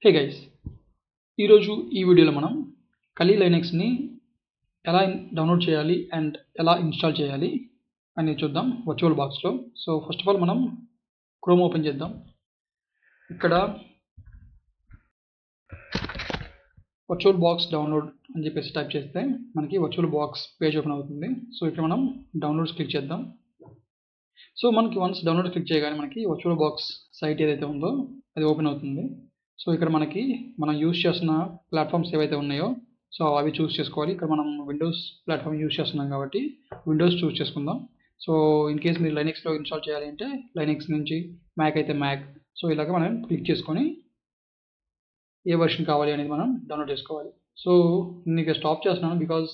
Hey guys, ఈరోజు ఈ వీడియోలో మనం కలీ లైనక్స్ని ఎలా డౌన్లోడ్ చేయాలి అండ్ ఎలా ఇన్స్టాల్ చేయాలి అనేది చూద్దాం వర్చువల్ బాక్స్లో. సో ఫస్ట్ ఆఫ్ ఆల్ మనం క్రోమ్ ఓపెన్ చేద్దాం. ఇక్కడ వర్చువల్ బాక్స్ డౌన్లోడ్ అని చెప్పేసి టైప్ చేస్తే మనకి వర్చువల్ బాక్స్ పేజ్ ఓపెన్ అవుతుంది. సో ఇక్కడ మనం డౌన్లోడ్స్ క్లిక్ చేద్దాం. సో మనకి వన్స్ డౌన్లోడ్ క్లిక్ చేయగానే మనకి వర్చువల్ బాక్స్ సైట్ ఏదైతే ఉందో అది ఓపెన్ అవుతుంది. సో ఇక్కడ మనం యూస్ చేస్తున్న ప్లాట్ఫామ్స్ ఏవైతే ఉన్నాయో సో అవి చూస్ చేసుకోవాలి. ఇక్కడ మనం విండోస్ ప్లాట్ఫామ్ యూస్ చేస్తున్నాం కాబట్టి విండోస్ చూస్ చేసుకుందాం. సో ఇన్ కేస్ మీరు లైనక్స్లో ఇన్స్టాల్ చేయాలి అంటే లైనక్స్ నుంచి, మ్యాక్ అయితే మ్యాక్. సో ఇలాగ మనం క్లిక్ చేసుకొని ఏ వర్షన్ కావాలి అనేది మనం డౌన్లోడ్ చేసుకోవాలి. సో నేను ఇక్కడ స్టాప్ చేస్తున్నాను బికాజ్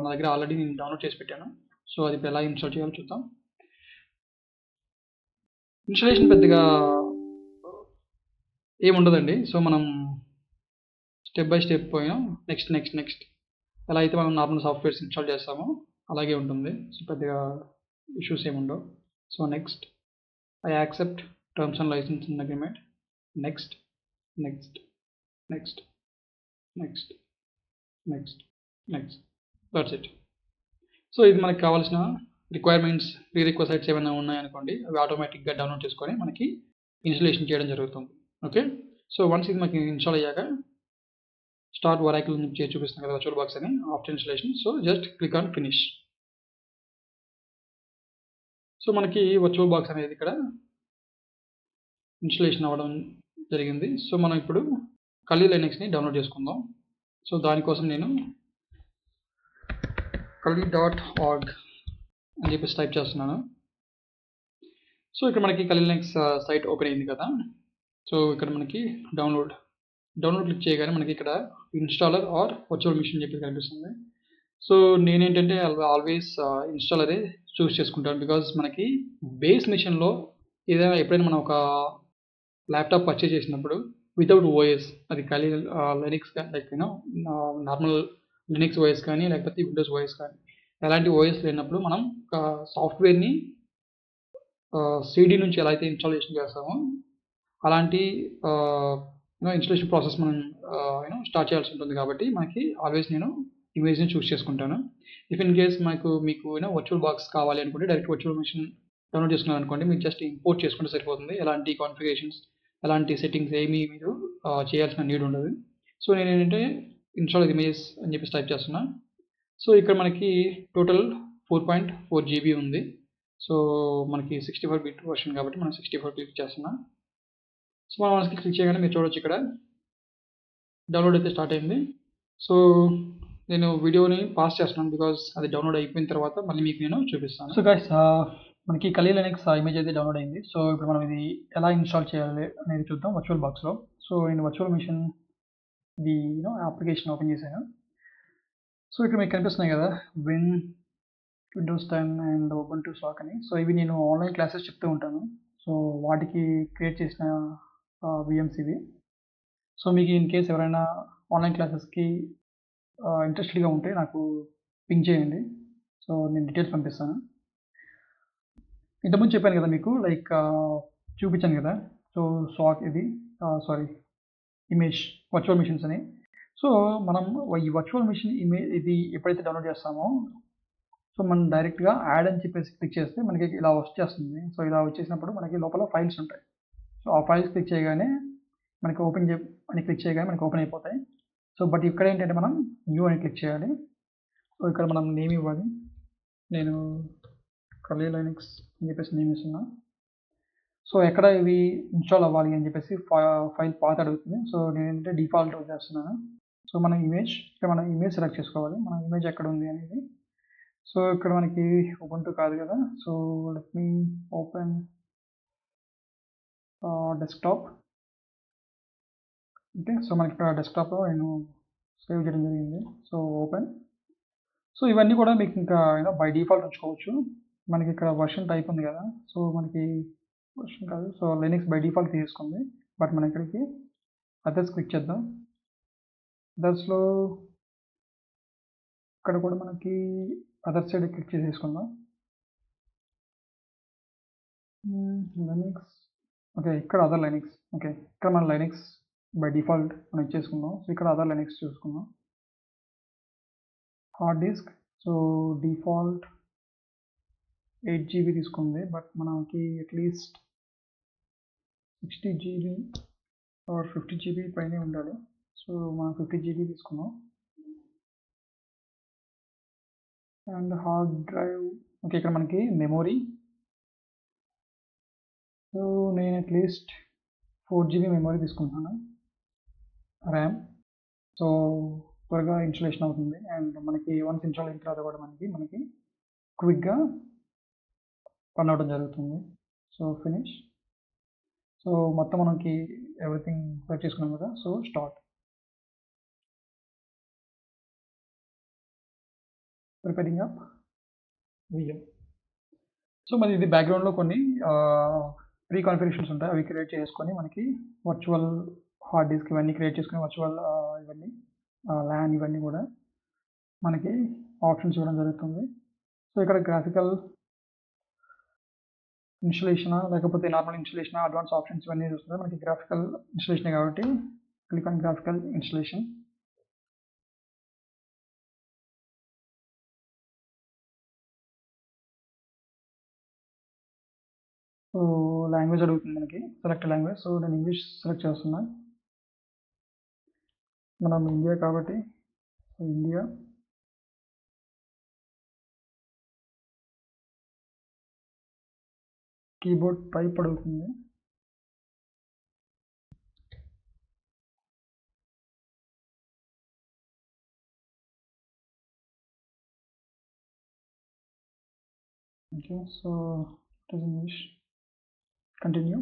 నా దగ్గర ఆల్రెడీ నేను డౌన్లోడ్ చేసి పెట్టాను. సో అది ఇప్పుడు ఎలా ఇన్స్టాల్ చేయాలో చూద్దాం. ఇన్స్టాలేషన్ పెద్దగా ఏముండదండి. సో మనం స్టెప్ బై స్టెప్ పోయినా నెక్స్ట్ ఎలా అయితే మనం నార్మల్ సాఫ్ట్వేర్స్ ఇన్స్టాల్ చేస్తామో అలాగే ఉంటుంది. సో పెద్దగా ఇష్యూస్ ఏముండవు. So next I accept terms and licensing agreement. Next that's it. So ఇది మనకి కావాల్సిన రిక్వైర్మెంట్స్, ప్రీ రిక్వెసైట్స్ ఏమైనా ఉన్నాయనుకోండి అవి ఆటోమేటిక్గా డౌన్లోడ్ చేసుకొని మనకి ఇన్స్టాలేషన్ చేయడం జరుగుతుంది. ఓకే, సో వన్స్ ఇది మనకి ఇన్స్టాల్ అయ్యాక స్టార్ట్ ఒరాకిల్ నుంచి చూపిస్తుంది కదా వర్చువల్ బాక్స్ అని after installation. So just click on finish. So మనకి వర్చువల్ బాక్స్ అనేది ఇక్కడ ఇన్స్టాలేషన్ అవ్వడం జరిగింది. సో మనం ఇప్పుడు కలీ లైనక్స్ని డౌన్లోడ్ చేసుకుందాం. సో దానికోసం నేను kali.org అని చెప్పేసి టైప్ చేస్తున్నాను. సో ఇక్కడ మనకి కలీ లైనక్స్ సైట్ ఓపెన్ అయింది కదా. సో ఇక్కడ మనకి డౌన్లోడ్ క్లిక్ చేయగానే మనకి ఇక్కడ ఇన్స్టాలర్ ఆర్ వర్చువల్ మిషన్ చెప్పి కనిపిస్తుంది. సో నేనేంటంటే ఆల్వేస్ ఇన్స్టాలరే చూస్ చేసుకుంటాను బికాజ్ మనకి బేస్ మిషన్లో ఎప్పుడైనా మనం ఒక ల్యాప్టాప్ పర్చేజ్ చేసినప్పుడు వితౌట్ ఓఎస్, అది Kali Linux like normal Linux OS కానీ లేకపోతే విండోస్ ఓఎస్ కానీ ఎలాంటి ఓఎస్ లేనప్పుడు మనం ఒక సాఫ్ట్వేర్ని సిడి నుంచి ఎలా అయితే ఇన్స్టాలేషన్ చేస్తామో అలాంటి ఇన్స్టాలేషన్ ప్రాసెస్ మనం స్టార్ట్ చేయాల్సి ఉంటుంది. కాబట్టి మనకి ఆల్వేస్ నేను ఇమేజ్ని చూస్ చేసుకుంటాను. ఇఫ్ ఇన్ కేస్ మీకు వర్చువల్ బాక్స్ కావాలి అనుకుంటే డైరెక్ట్ వర్చువల్ మిషన్ డౌన్లోడ్ చేసుకున్నారు అనుకోండి, మీరు జస్ట్ ఇంపోర్ట్ చేసుకుంటే సరిపోతుంది. ఎలాంటి కాన్ఫిగరేషన్స్, ఎలాంటి సెట్టింగ్స్ ఏమీ మీరు చేయాల్సిన నీడ్ ఉండదు. సో నేను ఏంటంటే ఇన్స్టాల్ ఇమేజెస్ అని చెప్పేసి టైప్ చేస్తున్నా. సో ఇక్కడ మనకి టోటల్ 4.4 GB ఉంది. సో మనకి 64 బిట్ వర్షన్ కాబట్టి మనం 64 క్లిక్ చేస్తున్నాం. సో మనం క్లిక్ చేయగానే మీరు చూడొచ్చు ఇక్కడ డౌన్లోడ్ అయితే స్టార్ట్ అయింది. సో నేను వీడియోని పాస్ చేస్తున్నాను బికాజ్ అది డౌన్లోడ్ అయిపోయిన తర్వాత మళ్ళీ మీకు నేను చూపిస్తాను. సో గైస్, మనకి కలీ లైనక్స్ ఇమేజ్ అయితే డౌన్లోడ్ అయింది. సో ఇప్పుడు మనం ఇది ఎలా ఇన్స్టాల్ చేయాలి అనేది చూద్దాం వర్చువల్ బాక్స్లో. సో నేను వర్చువల్ మిషన్ ఇది అప్లికేషన్ ఓపెన్ చేశాను. సో ఇక్కడ మీకు కనిపిస్తున్నాయి కదా విండోస్ 10 అండ్ ఉబుంటు స్టాక్ అని. సో ఇవి నేను ఆన్లైన్ క్లాసెస్ చెప్తూ ఉంటాను. సో వాటికి క్రియేట్ చేసిన విఎమ్స్ ఇవి. సో మీకు ఇన్ కేస్ ఎవరైనా ఆన్లైన్ క్లాసెస్కి ఇంట్రెస్టెడ్గా ఉంటే నాకు పింక్ చేయండి. సో నేను డీటెయిల్స్ పంపిస్తాను. ఇంతకుముందు చెప్పాను కదా మీకు లైక్ చూపించాను కదా. సో స్టాక్ ఇది ఇమేజ్ వర్చువల్ మిషన్స్ అని. సో మనం ఈ వర్చువల్ మిషన్ ఇమేజ్ ఇది ఎప్పుడైతే డౌన్లోడ్ చేస్తామో సో మనం డైరెక్ట్గా యాడ్ అని చెప్పేసి క్లిక్ చేస్తే మనకి ఇలా వచ్చేస్తుంది. సో ఇలా వచ్చేసినప్పుడు మనకి లోపల ఫైల్స్ ఉంటాయి. సో ఆ ఫైల్స్ క్లిక్ చేయగానే మనకి క్లిక్ చేయగానే మనకి ఓపెన్ అయిపోతాయి. సో బట్ ఇక్కడ ఏంటంటే మనం న్యూ అని క్లిక్ చేయాలి. సో ఇక్కడ మనం నేమ్ ఇవ్వాలి. నేను కలీ లైనక్స్ అని చెప్పేసి నేమ్ ఇస్తున్నా. సో ఎక్కడ ఇవి ఇన్స్టాల్ అవ్వాలి అని చెప్పేసి ఫైల్ పాత్ అడుగుతుంది. సో నేను ఏంటంటే డిఫాల్ట్ చేస్తున్నాను. సో మన ఇమేజ్ సెలెక్ట్ చేసుకోవాలి. మన ఇమేజ్ ఎక్కడ ఉంది అనేది. సో ఇక్కడ మనకి ఉబుంటు కాదు కదా. So let me open desktop. Okay, so మనకి ఇక్కడ డెస్క్టాప్లో నేను సేవ్ చేయడం జరిగింది. So open. సో ఇవన్నీ కూడా మీకు ఇంకా బై డిఫాల్ట్ ఉంచుకోవచ్చు. మనకి ఇక్కడ వర్షన్ టైప్ ఉంది కదా. సో మనకి వర్షన్ కాదు, సో లైనక్స్ బై డిఫాల్ట్ తీసుకుంది. బట్ మనం ఇక్కడికి అదర్స్ క్లిక్ చేద్దాం. అదర్స్లో ఇక్కడ కూడా మనకి అదర్ సైడ్ క్లిక్ చేసేసుకుందాం. లైనక్స్. ఓకే, ఇక్కడ అదర్ లైనక్స్. ఓకే, ఇక్కడ మన లైనక్స్ బై డిఫాల్ట్ మనం ఇచ్చేసుకుందాం. సో ఇక్కడ అదర్ లైనక్స్ చూసుకుందాం. Hard disk so default 8 GB తీసుకుంది, బట్ మనకి అట్లీస్ట్ 60 GB ఆర్ 50 GB పైనే ఉండాలి. సో మనం 50 GB తీసుకున్నాం. అండ్ హార్డ్ డ్రైవ్ ఓకే, ఇక్కడ మనకి మెమొరీ సో నేను అట్లీస్ట్ 4 GB మెమొరీ తీసుకుంటాను. ర్యామ్ సో త్వరగా ఇన్స్టాలేషన్ అవుతుంది. అండ్ మనకి వన్స్ ఇన్స్టాల్ అయిన తర్వాత కూడా మనకి క్విక్గా రన్ అవ్వడం జరుగుతుంది. So finish. సో మొత్తం మనకి ఎవ్రీథింగ్ సెట్ చేసుకున్నాం కదా. So start preparing up VM. So మరి ఇది బ్యాక్గ్రౌండ్లో కొన్ని ప్రీ కాన్ఫిగరేషన్స్ ఉంటాయి, అవి క్రియేట్ చేసుకొని మనకి వర్చువల్ హార్డ్ డిస్క్ ఇవన్నీ క్రియేట్ చేసుకుని వర్చువల్ ఇవన్నీ ల్యాన్ ఇవన్నీ కూడా మనకి ఆప్షన్స్ ఇవ్వడం జరుగుతుంది. సో ఇక్కడ గ్రాఫికల్ ఇన్స్టలేషన్ లేకపోతే నార్మల్ ఇన్స్టలేషన్ అడ్వాన్స్ ఆప్షన్స్ ఇవన్నీ చూస్తుంది. మనకి గ్రాఫికల్ ఇన్స్టలేషన్ కాబట్టి click on graphical installation. So language అడుగుతుంది మనకి, సెలెక్ట్ లాంగ్వేజ్. సో నేను ఇంగ్లీష్ సెలెక్ట్ చేస్తున్నా. మనం ఇండియా కాబట్టి ఇండియా. కీబోర్డ్ టైప్ అడుగుతుంది. Okay, so it is English. Continue.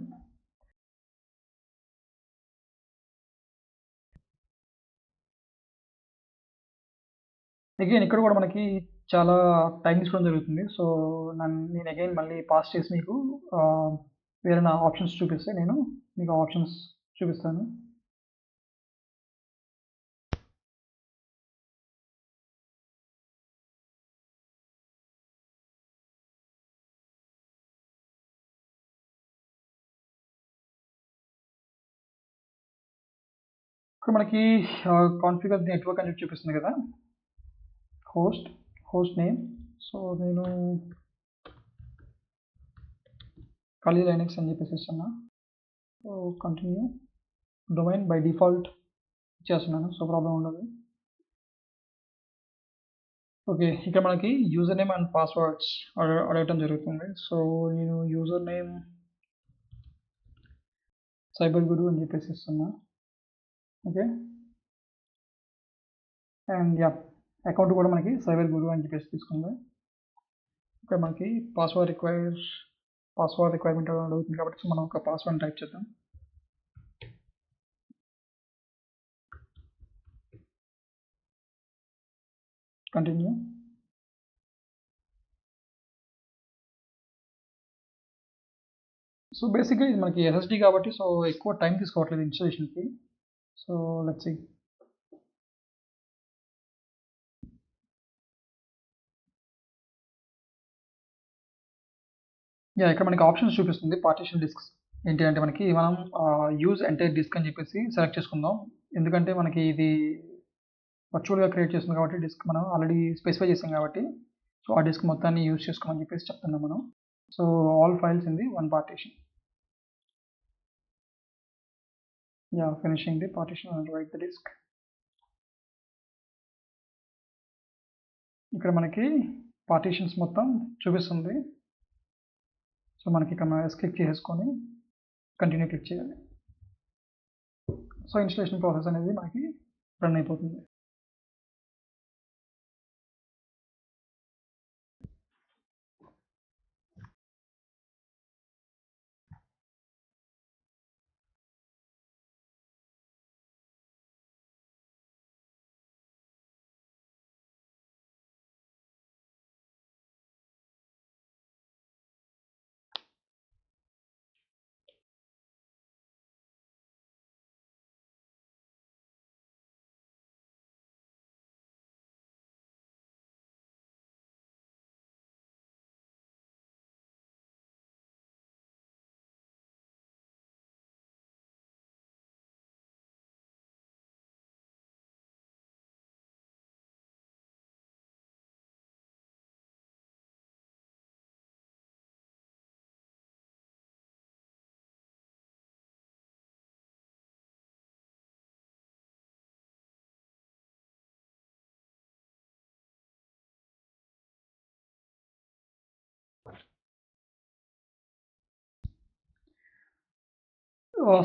Again ఇక్కడ కూడా మనకి చాలా టైం తీసుకోవడం జరుగుతుంది. సో నేను అగైన్ మళ్ళీ పాస్ చేసి మీకు వేరే ఆప్షన్స్ చూపిస్తే నేను మీకు ఆప్షన్స్ చూపిస్తాను. ఇక్కడ మనకి కాన్ఫిగర్ నెట్వర్క్ అని చూపిస్తుంది కదా, హోస్ట్ నేమ్. సో నేను కలీ లైనక్స్ అని చెప్పేసి ఇస్తున్నా. So continue. Domain by default ఇచ్చేస్తున్నాను, సో ప్రాబ్లం ఉండదు. ఓకే, ఇక్కడ మనకి యూజర్ నేమ్ అండ్ పాస్వర్డ్స్ అడగటం జరుగుతుంది. సో నేను యూజర్ నేమ్ సైబర్ గురు అని చెప్పేసి ఇస్తున్నా. ఓకే, అండ్ యా అకౌంట్ కూడా మనకి సైబర్ గురు అని చెప్పేసి తీసుకుంది. ఇక్కడ మనకి పాస్వర్డ్ రిక్వైర్మెంట్ అడుగుతుంది కాబట్టి మనం ఒక పాస్వర్డ్ టైప్ చేద్దాం. కంటిన్యూ. సో బేసిక్గా ఇది మనకి ఎస్ఎస్డి కాబట్టి సో ఎక్కువ టైం తీసుకోవట్లేదు ఇన్స్టాలేషన్కి. So let's see. యా ఇక్కడ మనకి ఆప్షన్స్ చూపిస్తుంది. పార్టిషన్ డిస్క్స్ ఏంటి అంటే మనం యూజ్ ఎంటైర్ డిస్క్ అని చెప్పేసి సెలెక్ట్ చేసుకుందాం. ఎందుకంటే మనకి ఇది వర్చువల్గా క్రియేట్ చేస్తుంది కాబట్టి డిస్క్ మనం ఆల్రెడీ స్పెసిఫై చేసాం కాబట్టి సో ఆ డిస్క్ మొత్తాన్ని యూజ్ చేసుకోమని చెప్పేసి చెప్తున్నాం మనం. So all files in the one partition. Yeah finishing the partition and write the disk. ఇక్కడ మనకి పార్టిషన్స్ మొత్తం చూపిస్తుంది. సో మనకి ఇక్కడ క్లిక్ చేసుకొని కంటిన్యూ క్లిక్ చేయాలి. సో ఇన్స్టలేషన్ ప్రాసెస్ అనేది మనకి రన్ అయిపోతుంది.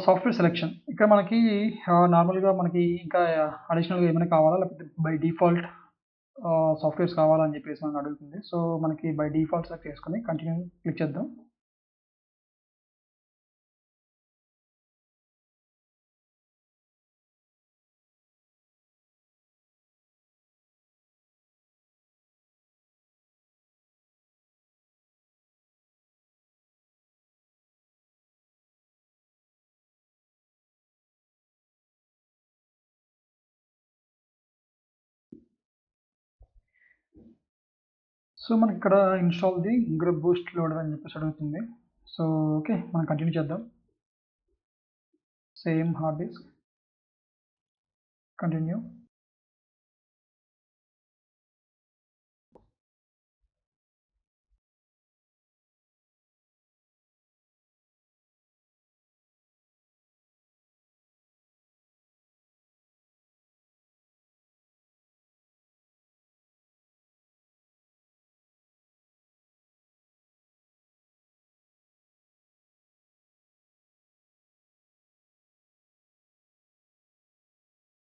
Software selection. ఇక్కడ మనకి నార్మల్‌గా మనకి ఇంకా అడిషనల్‌గా ఏమైనా కావాలా? లేకపోతే బై డిఫాల్ట్ సాఫ్ట్‌వేర్స్ కావాలా అని చెప్పేసి మనల్ని అడుగుతుంది. సో, మనకి బై డిఫాల్ట్ సెలెక్ట్ చేసుకొని కంటిన్యూ క్లిక్ చేద్దాం. సో, మనకిక్కడ install the group Boost loader అని చెప్పేసి అడుగుతుంది. So, okay. మనం కంటిన్యూ చేద్దాం. Same hard disk. Continue.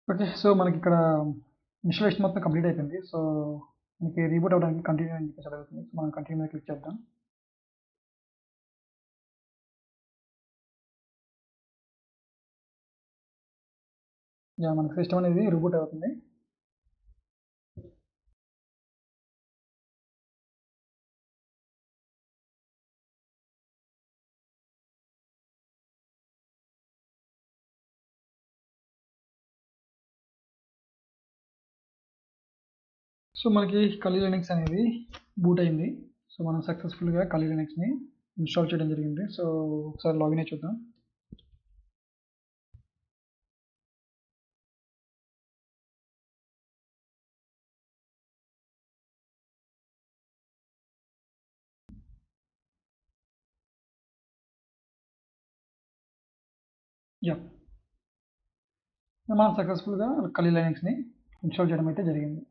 Okay. So, మనకిక్కడ ఇన్‌స్టాలేషన్ మొత్తం కంప్లీట్ అయిపోయింది. సో, మనకి రీబూట్ అవ్వడానికి కంటిన్యూ అని చెప్పేసి అడుగుతుంది. సో, మనం కంటిన్యూ మీద క్లిక్ చేద్దాం. యాహ్! మనకి సిస్టమ్ అనేది రీబూట్ అవుతుంది. సో, మనకి కలి లినక్స్ అనేది బూట్ అయింది. సో, మనం సక్సెస్‌ఫుల్‌గా కలి లినక్స్‌ని ఇన్‌స్టాల్ చేయడం జరిగింది. సో, ఒకసారి లాగిన్ అయ్యి చూద్దాం. యాహ్! మనం సక్సెస్‌ఫుల్‌గా కలి లినక్స్‌ని ఇన్‌స్టాల్ చేయడం అయితే జరిగింది.